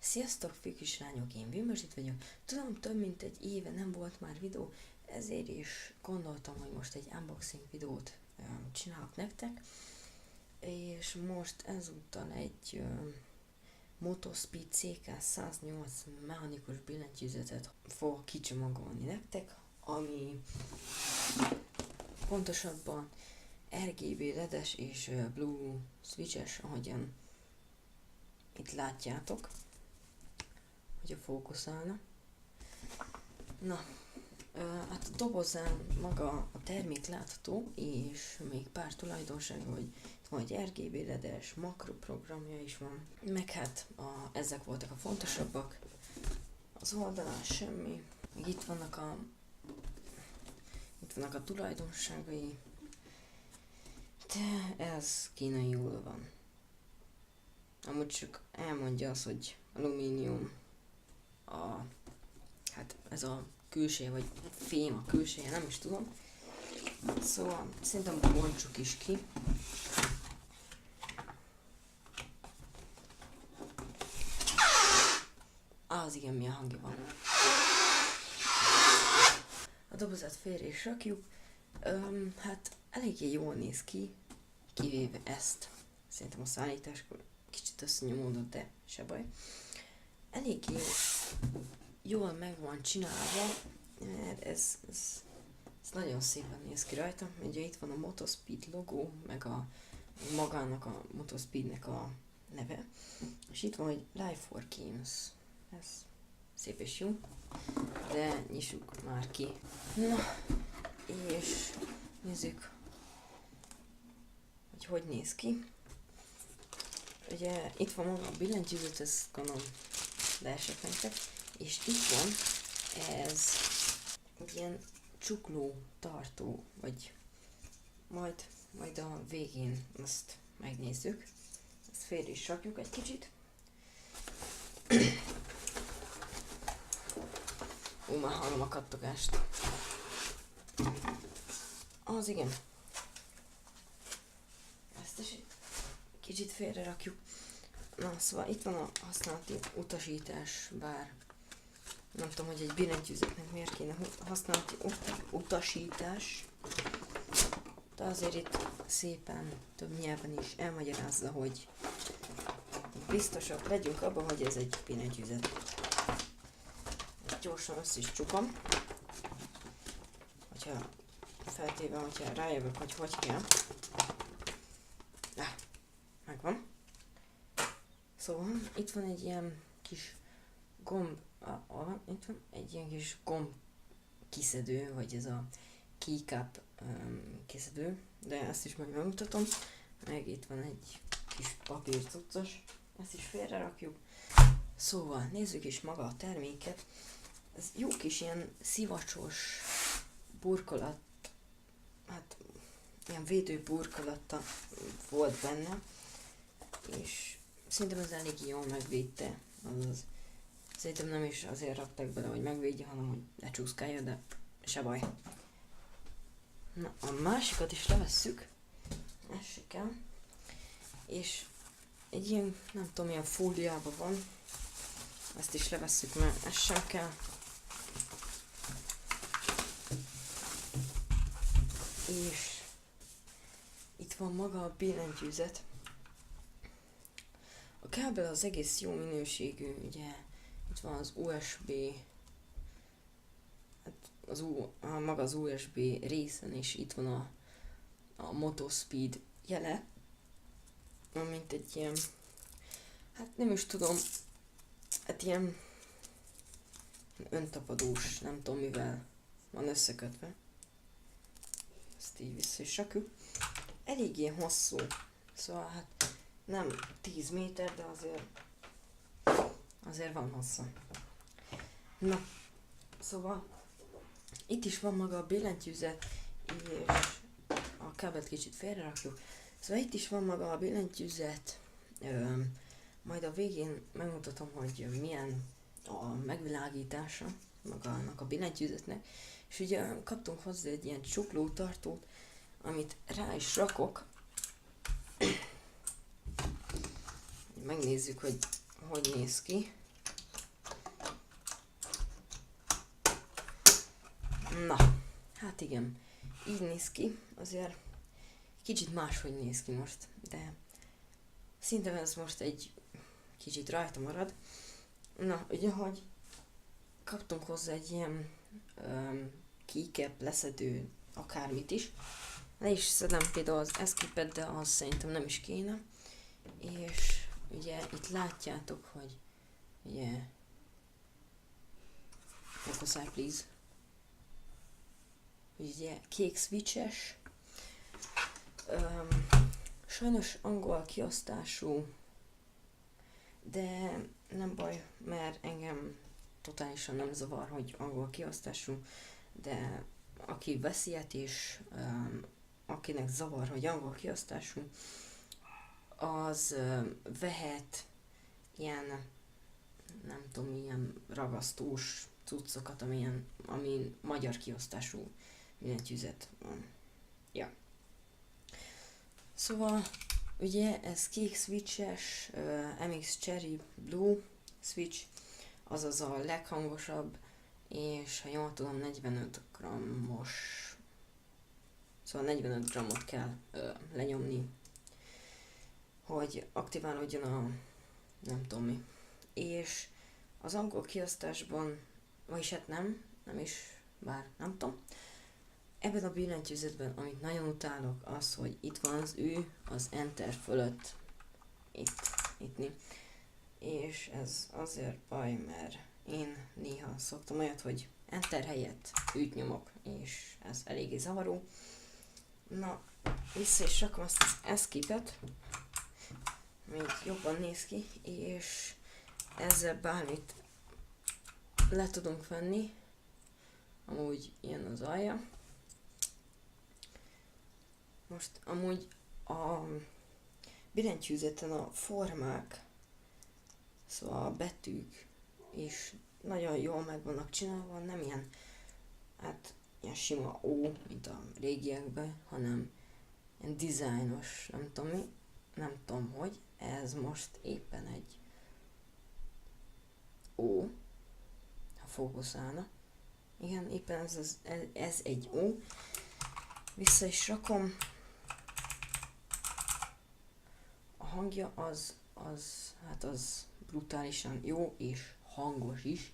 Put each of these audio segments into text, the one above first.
Sziasztok, fiúk és lányok, én Vilmosít vagyok. Tudom, több mint egy éve nem volt már videó, ezért is gondoltam, hogy most egy unboxing videót csinálok nektek. És most ezúttal egy Motospeed CK108 mechanikus billentyűzetet fogok kicsomagolni nektek, ami pontosabban RGB LED-es és Blue switches, ahogyan itt látjátok, hogy a fókuszálna. Na, hát a dobozán maga a termék látható, és még pár tulajdonsága, hogy itt van egy RGB LED-es makroprogramja is van, meg hát ezek voltak a fontosabbak. Az oldalán semmi, meg itt vannak a tulajdonságai, de ez kínaiul van. Amúgy csak elmondja azt, hogy alumínium, hát ez a külseje, vagy fém a külseje, nem is tudom. Szóval szerintem bontsuk is ki. Az igen, milyen hangja van. A dobozát félre is rakjuk. Hát eléggé jól néz ki, kivéve ezt. Szerintem a szállításkor kicsit összenyomódott, de se baj. Eléggé jól meg van csinálva, mert ez nagyon szépen néz ki rajta. Ugye itt van a Motospeed logó, meg magának a Motospeednek a neve. És itt van, hogy Live for Games. Ez szép és jó, de nyissuk már ki. Na, és nézzük, hogy néz ki. Ugye itt van maga a billentyűzet, ezt gondolom leesett nektek, és itt van ez ilyen csukló tartó, vagy majd a végén azt megnézzük. Ezt félre is rakjuk egy kicsit. Már hallom a kattogást. Az igen. Ezt is kicsit félre rakjuk. Na, szóval itt van a használati utasítás, bár nem tudom, hogy egy billentyűzetnek miért kéne használati utasítás, de azért itt szépen több nyelven is elmagyarázza, hogy biztosak legyünk abban, hogy ez egy billentyűzet. Gyorsan össze is csukom, hogyha rájövök, hogy kell. Megvan. Szóval itt van egy ilyen kis gomb, itt van egy ilyen kis gomb kiszedő, vagy ez a keycap kiszedő, de ezt is majd megmutatom. Meg itt van egy kis papírcuccos, ezt is félre rakjuk. Szóval nézzük is maga a terméket. Ez jó kis ilyen szivacsos burkolat, hát ilyen védő burkolata volt benne, és szerintem ez elég jól megvédte, azaz szerintem nem is azért rakták bele, hogy megvédje, hanem hogy ne csúszkálja, de se baj. Na, a másikat is levesszük, ez se kell, és egy ilyen, nem tudom, milyen fóliában van, ezt is levesszük, mert ez sem kell. És itt van maga a billentyűzet. A kábel az egész jó minőségű, ugye itt van az USB, hát maga az USB részen, és itt van a Motospeed jele, amint egy ilyen, hát nem is tudom, hát ilyen öntapadós, nem tudom mivel van összekötve. Ezt így vissza is rakjuk. Eléggé hosszú, szóval hát nem 10 méter, de azért van hossza. Na, szóval itt is van maga a billentyűzet, és a kábelt kicsit félre rakjuk. Szóval itt is van maga a billentyűzet, majd a végén megmutatom, hogy milyen a megvilágítása magának a billentyűzetnek, és ugye kaptunk hozzá egy ilyen csuklótartót, amit rá is rakok. Megnézzük, hogy néz ki. Na, hát igen, így néz ki, azért kicsit máshogy néz ki most, de szinte ez most egy kicsit rajta marad. Na, ugye, hogy kaptunk hozzá egy ilyen keycap leszedő akármit is. Le is szedem például az eszkipet, de az szerintem nem is kéne. És ugye itt látjátok, hogy ugye focus eye please. Ugye kék switches. Sajnos angol kiosztású, de nem baj, mert engem totálisan nem zavar, hogy angol kiosztású, de aki veszi ilyet és akinek zavar, hogy angol kiosztású, az vehet ilyen, nem tudom, ilyen ragasztós cuccokat, ami magyar kiosztású billentyűzet van. Ja. Szóval, ugye ez kék switches, MX Cherry Blue switch, azaz a leghangosabb, és ha jól tudom 45 grammos, szóval 45 grammot kell lenyomni, hogy aktiválódjon a nem tudom mi. És az angol kiosztásban, vagyis hát nem is, bár nem tudom, ebben a billentyűzetben, amit nagyon utálok, az, hogy itt van az ű, az enter fölött, itt. És ez azért baj, mert én néha szoktam olyat, hogy enter helyett űt nyomok, és ez eléggé zavaró. Na, vissza is rakom azt az eszkipet, még jobban néz ki, és ezzel bármit le tudunk venni, amúgy ilyen az alja. Most amúgy a billentyűzeten a formák, szóval a betűk is nagyon jól meg vannak csinálva, nem ilyen, hát ilyen sima O, mint a régiekben, hanem ilyen dizájnos, nem tudom mi, nem tudom hogy, ez most éppen egy O, ha fókuszálna. Igen, éppen ez egy O. Vissza is rakom. A hangja az brutálisan jó és hangos is.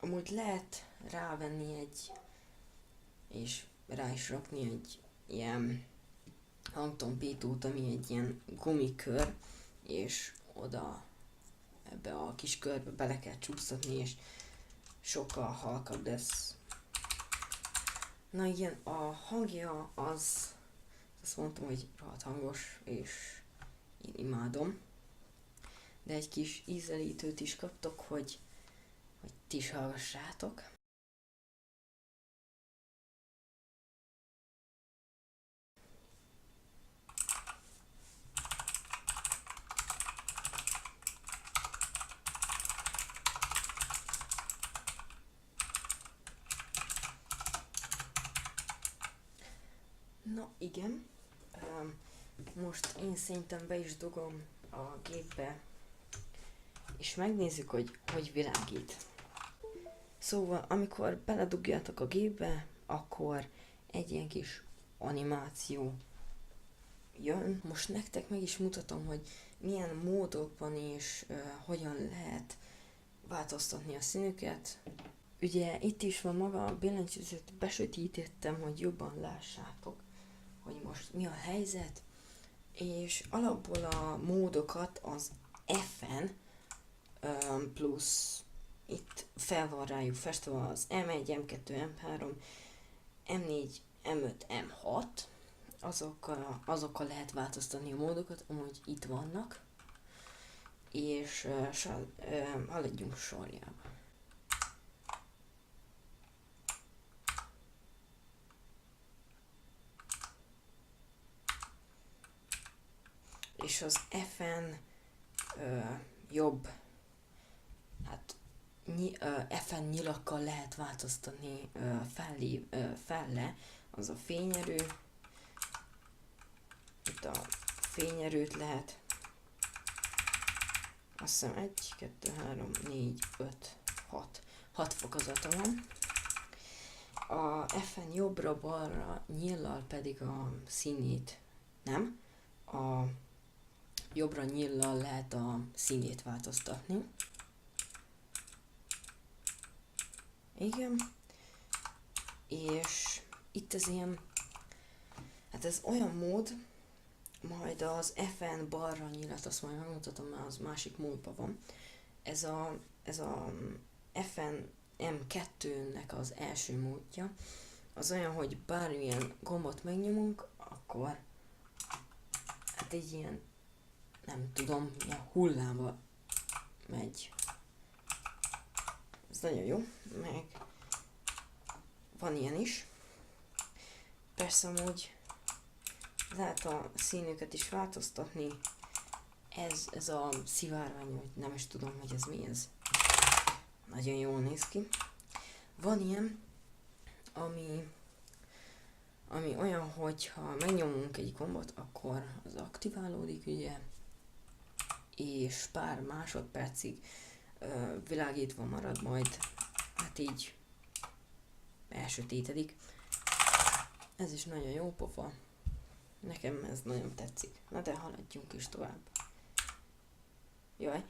Amúgy lehet rávenni és rá is rakni egy ilyen hangtompítót, ami egy ilyen gumikör, és oda ebbe a kis körbe bele kell csúsztatni, és sokkal halkabb lesz. Na igen, a hangja azt mondtam, hogy rohadt hangos, és én imádom. De egy kis ízelítőt is kaptok, hogy ti is hallgassátok. Na igen, most én szerintem be is dugom a gépbe, és megnézzük, hogy világít. Szóval, amikor beledugjátok a gépbe, akkor egy ilyen kis animáció jön. Most nektek meg is mutatom, hogy milyen módokban és hogyan lehet változtatni a színüket. Ugye itt is van maga a billentyűzet, besötítettem, hogy jobban lássátok, hogy most mi a helyzet, és alapból a módokat az F-en plusz itt fel van rájuk festve az M1, M2, M3, M4, M5, M6, azokkal lehet változtatni a módokat, amúgy itt vannak, és haladjunk sorjába. És az F-en jobb, hát F-en nyilakkal lehet változtatni felle, az a fényerő. Itt a fényerőt lehet, azt hiszem 1, 2, 3, 4, 5, 6. 6 fokozata van. A F-en jobbra-balra nyíllal pedig a színét nem. A jobbra nyíllal lehet a színét változtatni. Igen. És itt ez ilyen, hát ez olyan mód, majd az F-en balra nyílat, azt majd megmutatom, mert az másik módban van. Ez a F-en M2-nek az első módja, az olyan, hogy bármilyen gombot megnyomunk, akkor hát egy ilyen, nem tudom, ilyen hullámba megy. Ez nagyon jó, meg van ilyen is. Persze amúgy lehet a színüket is változtatni. Ez a szivárvány, vagy nem is tudom, hogy ez mi ez. Nagyon jól néz ki. Van ilyen, ami olyan, hogy ha megnyomunk egy gombot, akkor az aktiválódik, ugye, és pár másodpercig világítva marad, majd hát így elsötétedik. Ez is nagyon jó pofa. Nekem ez nagyon tetszik. Na de haladjunk is tovább. Jaj.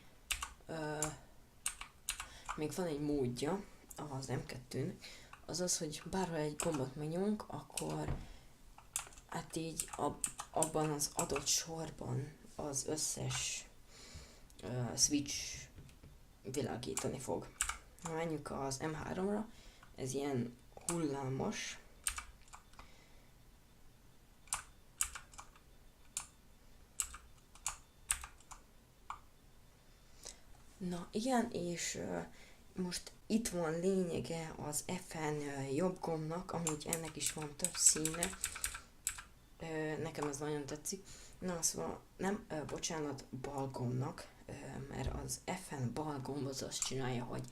Még van egy módja az M2-nek, az, hogy bárha egy gombot megnyomunk, akkor hát így abban az adott sorban az összes switch világítani fog. Ha menjünk az M3-ra, ez ilyen hullámos. Na igen, és most itt van lényege az F-en jobb gombnak, amúgy ennek is van több színe. Nekem ez nagyon tetszik. Na szóval nem, bocsánat, bal gombnak, mert az F-en bal gomb az azt csinálja, hogy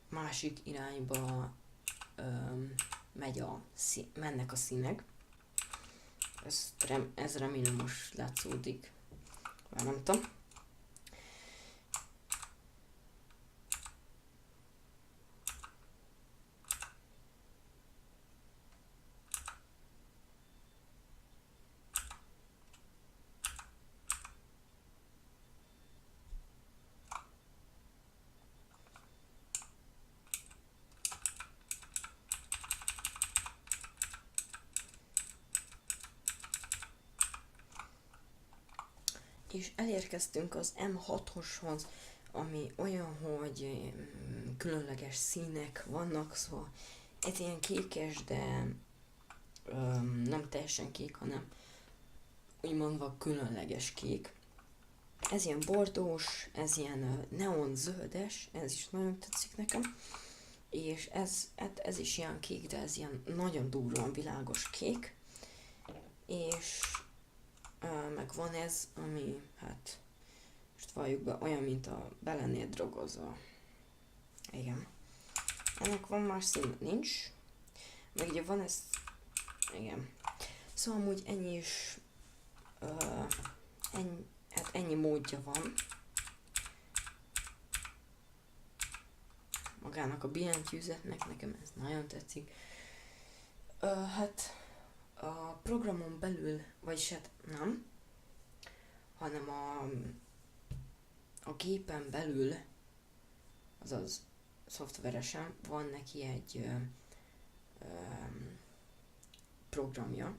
másik irányba mennek a színek. Ez remélem most látszódik. Már nem tudom. És elérkeztünk az M6-oshoz, ami olyan, hogy különleges színek vannak, szóval ez ilyen kékes, de nem teljesen kék, hanem úgymondva különleges kék. Ez ilyen bordós, ez ilyen neon zöldes, ez is nagyon tetszik nekem. És ez is ilyen kék, de ez ilyen nagyon durván világos kék. És meg van ez, ami hát most valljuk be olyan, mint a be lennél drogozva. Igen. Ennek van más szín? Nincs. Meg ugye van ez... Igen. Szóval amúgy ennyi is... ennyi módja van. Magának a billentyűzetnek, nekem ez nagyon tetszik. Hát a programon belül, vagyis hát nem, hanem a gépen belül, azaz szoftveresen van neki egy programja,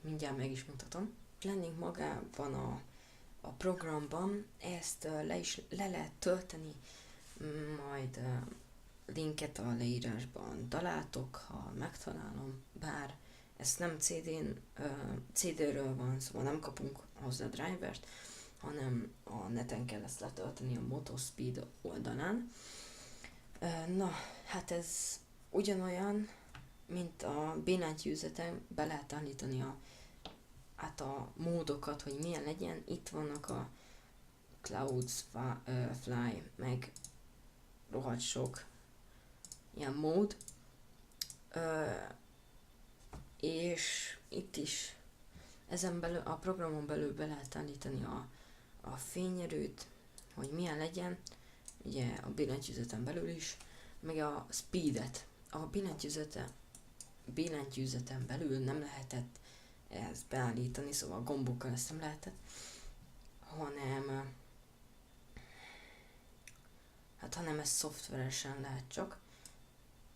mindjárt meg is mutatom. Lennénk magában a programban, ezt le lehet tölteni, majd linket a leírásban találtok, ha megtalálom, bár ez nem CD-ről van, szóval nem kapunk hozzá drivert, hanem a neten kell ezt letölteni a Motospeed oldalán. Na, hát ez ugyanolyan, mint a billentyűzeten, be lehet állítani a módokat, hogy milyen legyen. Itt vannak a Clouds Fly, meg rohadt sok ilyen mód. És itt is ezen belül, a programon belül be lehet állítani a fényerőt, hogy milyen legyen, ugye a billentyűzeten belül is, meg a speedet. A billentyűzeten belül nem lehetett ezt beállítani, szóval a gombokkal ezt nem lehetett, hanem ez szoftveresen lehet csak,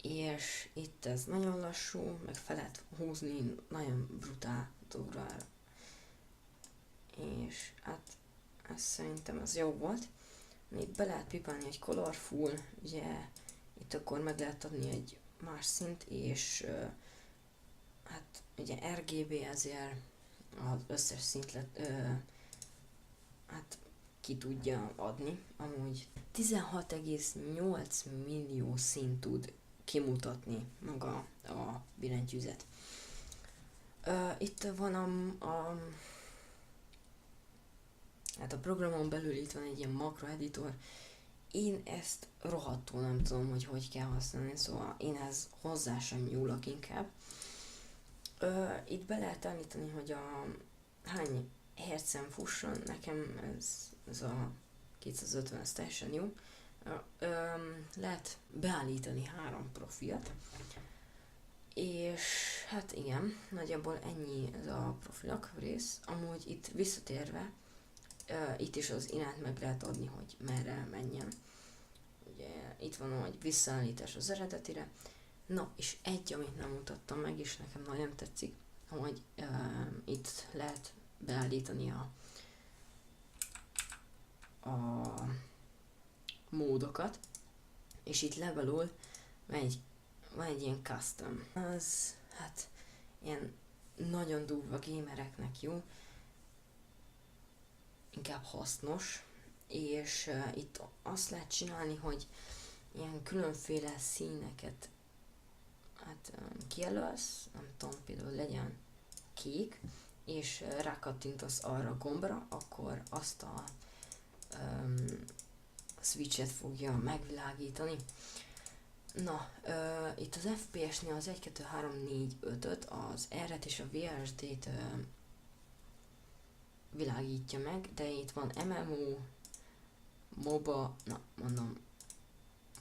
és itt ez nagyon lassú, meg fel lehet húzni nagyon brutál durvára. És hát ez szerintem ez jó volt. Itt be lehet pipálni egy colorful, ugye itt akkor meg lehet adni egy más szint, és hát ugye RGB ezért az összes szintet hát ki tudja adni. Amúgy 16,8 millió szint tud kimutatni maga a billentyűzet. Itt van hát a programon belül itt van egy ilyen makroeditor. Én ezt rohadtul nem tudom, hogy kell használni, szóval én ez hozzá sem nyúlok inkább. Itt be lehet állítani, hogy a hány hertzen fusson, nekem ez a 250, ez teljesen jó. Lehet beállítani 3 profilt, és hát igen, nagyjából ennyi ez a profilok rész. Amúgy itt visszatérve, itt is az irányt meg lehet adni, hogy merre menjen. Ugye itt van egy visszaállítás az eredetire. Na, és egy, amit nem mutattam meg, és nekem nagyon tetszik, hogy itt lehet beállítani a módokat, és itt levelül van egy ilyen custom. Az, hát, ilyen nagyon durva gamereknek jó, inkább hasznos, és itt azt lehet csinálni, hogy ilyen különféle színeket hát kijelölsz, nem tudom, például legyen kék, és rákattintasz arra a gombra, akkor azt a switchet fogja megvilágítani. Na, itt az FPS-nél az 1, 2, 3, 4, 5-öt, az R-et és a VSD-t világítja meg, de itt van MMO,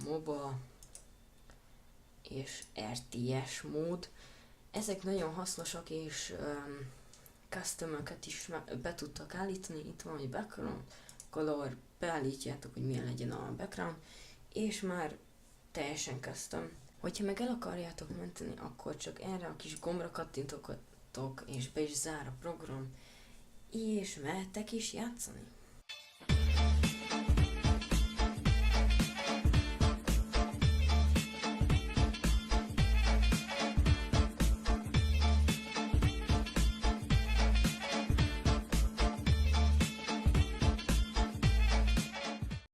MOBA és RTS mód. Ezek nagyon hasznosak, és custom-öket is be tudtak állítani. Itt van egy background color, beállítjátok, hogy milyen legyen a background, és már teljesen custom. Hogyha meg el akarjátok menteni, akkor csak erre a kis gombra kattintotok, és be is zár a program, és mehettek is játszani.